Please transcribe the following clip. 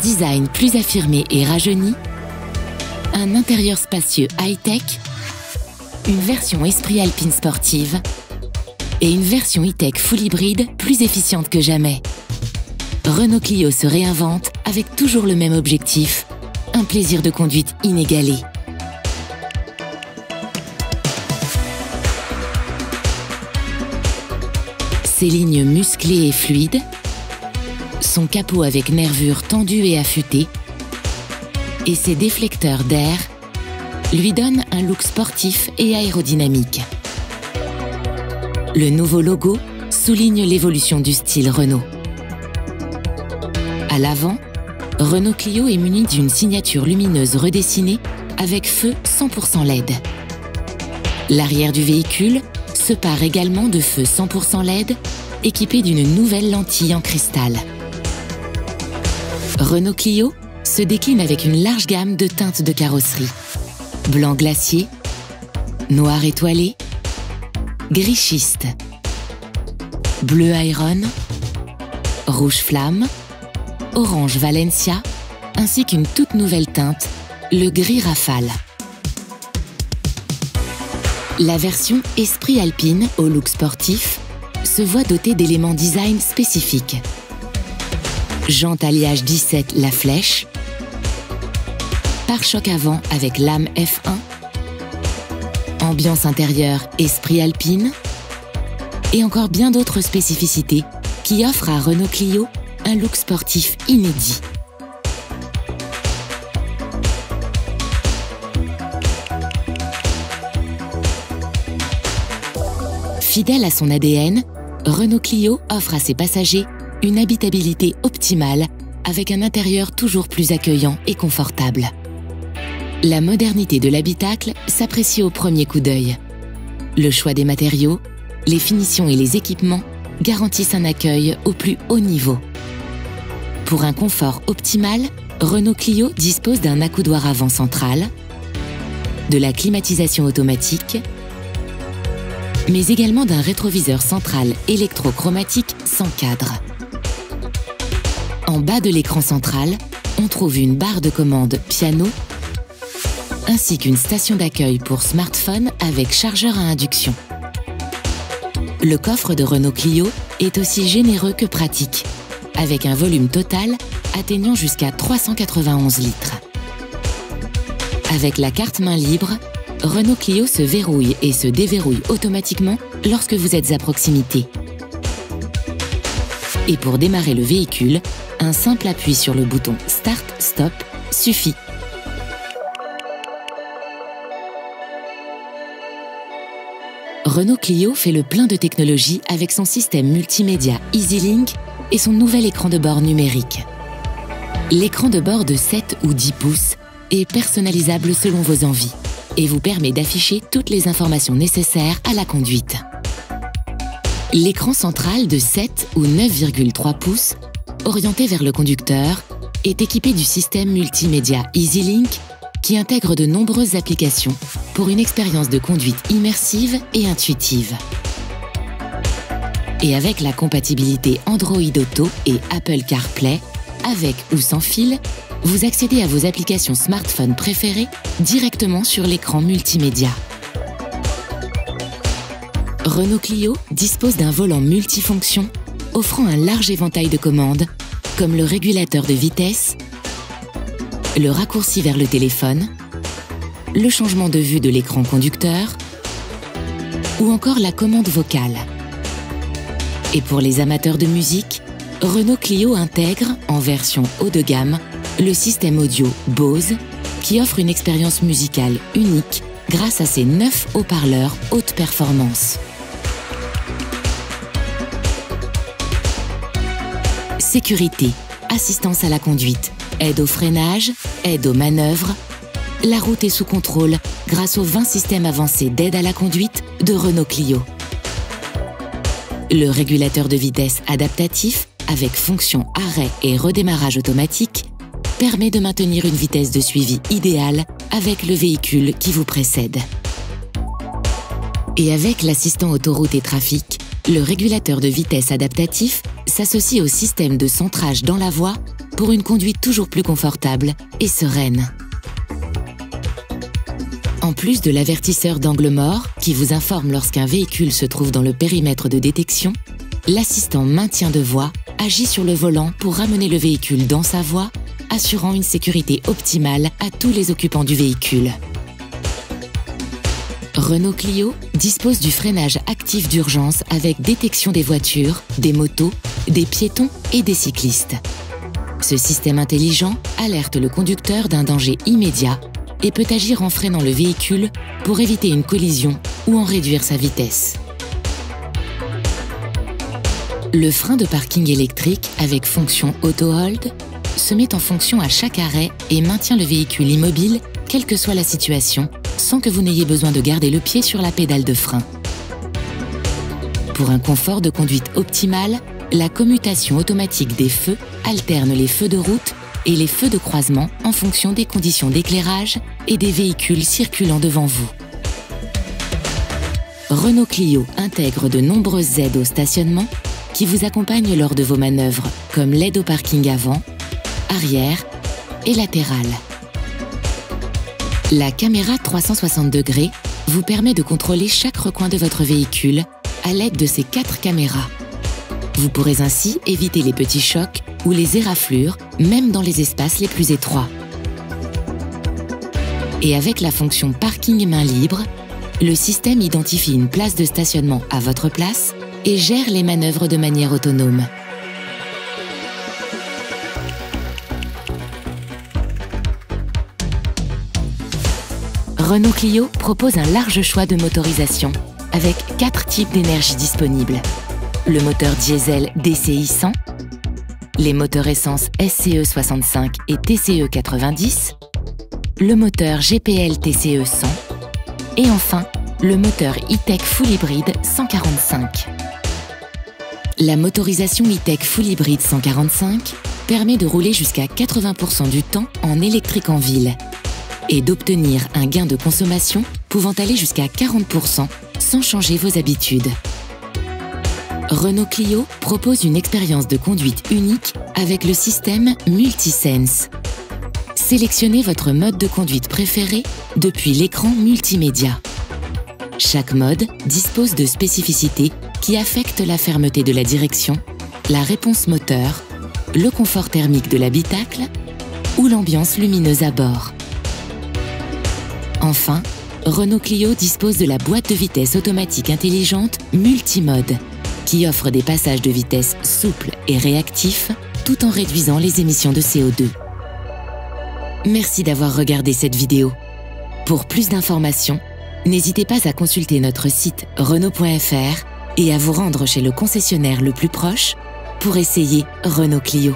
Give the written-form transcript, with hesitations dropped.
design plus affirmé et rajeuni, un intérieur spacieux high-tech, une version Esprit Alpine sportive et une version e-tech full hybride plus efficiente que jamais. Renault Clio se réinvente avec toujours le même objectif, un plaisir de conduite inégalé. Ses lignes musclées et fluides, son capot avec nervures tendues et affûtées et ses déflecteurs d'air lui donnent un look sportif et aérodynamique. Le nouveau logo souligne l'évolution du style Renault. À l'avant, Renault Clio est muni d'une signature lumineuse redessinée avec feu 100% LED. L'arrière du véhicule se pare également de feux 100% LED équipés d'une nouvelle lentille en cristal. Renault Clio se décline avec une large gamme de teintes de carrosserie. Blanc glacier, noir étoilé, gris schiste, bleu Iron, rouge flamme, orange Valencia, ainsi qu'une toute nouvelle teinte, le gris Rafale. La version Esprit Alpine au look sportif se voit dotée d'éléments design spécifiques. Jante alliage 17 La Flèche, pare-choc avant avec lame F1, ambiance intérieure Esprit Alpine et encore bien d'autres spécificités qui offrent à Renault Clio un look sportif inédit. Fidèle à son ADN, Renault Clio offre à ses passagers une habitabilité optimale avec un intérieur toujours plus accueillant et confortable. La modernité de l'habitacle s'apprécie au premier coup d'œil. Le choix des matériaux, les finitions et les équipements garantissent un accueil au plus haut niveau. Pour un confort optimal, Renault Clio dispose d'un accoudoir avant central, de la climatisation automatique, mais également d'un rétroviseur central électrochromatique sans cadre. En bas de l'écran central, on trouve une barre de commande piano ainsi qu'une station d'accueil pour smartphone avec chargeur à induction. Le coffre de Renault Clio est aussi généreux que pratique, avec un volume total atteignant jusqu'à 391 litres. Avec la carte main libre, Renault Clio se verrouille et se déverrouille automatiquement lorsque vous êtes à proximité. Et pour démarrer le véhicule, un simple appui sur le bouton Start-Stop suffit. Renault Clio fait le plein de technologie avec son système multimédia EasyLink et son nouvel écran de bord numérique. L'écran de bord de 7 ou 10 pouces est personnalisable selon vos envies et vous permet d'afficher toutes les informations nécessaires à la conduite. L'écran central de 7 ou 9,3 pouces, orienté vers le conducteur, est équipé du système multimédia EasyLink qui intègre de nombreuses applications pour une expérience de conduite immersive et intuitive. Et avec la compatibilité Android Auto et Apple CarPlay, avec ou sans fil, vous accédez à vos applications smartphone préférées directement sur l'écran multimédia. Renault Clio dispose d'un volant multifonction offrant un large éventail de commandes comme le régulateur de vitesse, le raccourci vers le téléphone, le changement de vue de l'écran conducteur ou encore la commande vocale. Et pour les amateurs de musique, Renault Clio intègre, en version haut de gamme, le système audio Bose qui offre une expérience musicale unique grâce à ses 9 haut-parleurs haute performance. Sécurité, assistance à la conduite, aide au freinage, aide aux manœuvres. La route est sous contrôle grâce aux 20 systèmes avancés d'aide à la conduite de Renault Clio. Le régulateur de vitesse adaptatif, avec fonction arrêt et redémarrage automatique, permet de maintenir une vitesse de suivi idéale avec le véhicule qui vous précède. Et avec l'assistant autoroute et trafic, le régulateur de vitesse adaptatif s'associe au système de centrage dans la voie pour une conduite toujours plus confortable et sereine. En plus de l'avertisseur d'angle mort qui vous informe lorsqu'un véhicule se trouve dans le périmètre de détection, l'assistant maintien de voie agit sur le volant pour ramener le véhicule dans sa voie, assurant une sécurité optimale à tous les occupants du véhicule. Renault Clio dispose du freinage actif d'urgence avec détection des voitures, des motos, des piétons et des cyclistes. Ce système intelligent alerte le conducteur d'un danger immédiat et peut agir en freinant le véhicule pour éviter une collision ou en réduire sa vitesse. Le frein de parking électrique avec fonction auto-hold se met en fonction à chaque arrêt et maintient le véhicule immobile, quelle que soit la situation, sans que vous n'ayez besoin de garder le pied sur la pédale de frein. Pour un confort de conduite optimal, la commutation automatique des feux alterne les feux de route et les feux de croisement en fonction des conditions d'éclairage et des véhicules circulant devant vous. Renault Clio intègre de nombreuses aides au stationnement qui vous accompagnent lors de vos manœuvres, comme l'aide au parking avant, arrière et latéral. La caméra 360 degrés vous permet de contrôler chaque recoin de votre véhicule à l'aide de ces 4 caméras. Vous pourrez ainsi éviter les petits chocs ou les éraflures, même dans les espaces les plus étroits. Et avec la fonction parking main libre, le système identifie une place de stationnement à votre place et gère les manœuvres de manière autonome. Renault Clio propose un large choix de motorisation avec 4 types d'énergie disponibles. Le moteur diesel DCI 100, les moteurs essence SCE 65 et TCE 90, le moteur GPL TCE 100 et enfin le moteur E-Tech Full Hybrid 145. La motorisation E-Tech Full Hybrid 145 permet de rouler jusqu'à 80% du temps en électrique en ville et d'obtenir un gain de consommation pouvant aller jusqu'à 40% sans changer vos habitudes. Renault Clio propose une expérience de conduite unique avec le système MultiSense. Sélectionnez votre mode de conduite préféré depuis l'écran multimédia. Chaque mode dispose de spécificités qui affectent la fermeté de la direction, la réponse moteur, le confort thermique de l'habitacle ou l'ambiance lumineuse à bord. Enfin, Renault Clio dispose de la boîte de vitesse automatique intelligente multimode, qui offre des passages de vitesse souples et réactifs tout en réduisant les émissions de CO2. Merci d'avoir regardé cette vidéo. Pour plus d'informations, n'hésitez pas à consulter notre site renault.fr et à vous rendre chez le concessionnaire le plus proche pour essayer Renault Clio.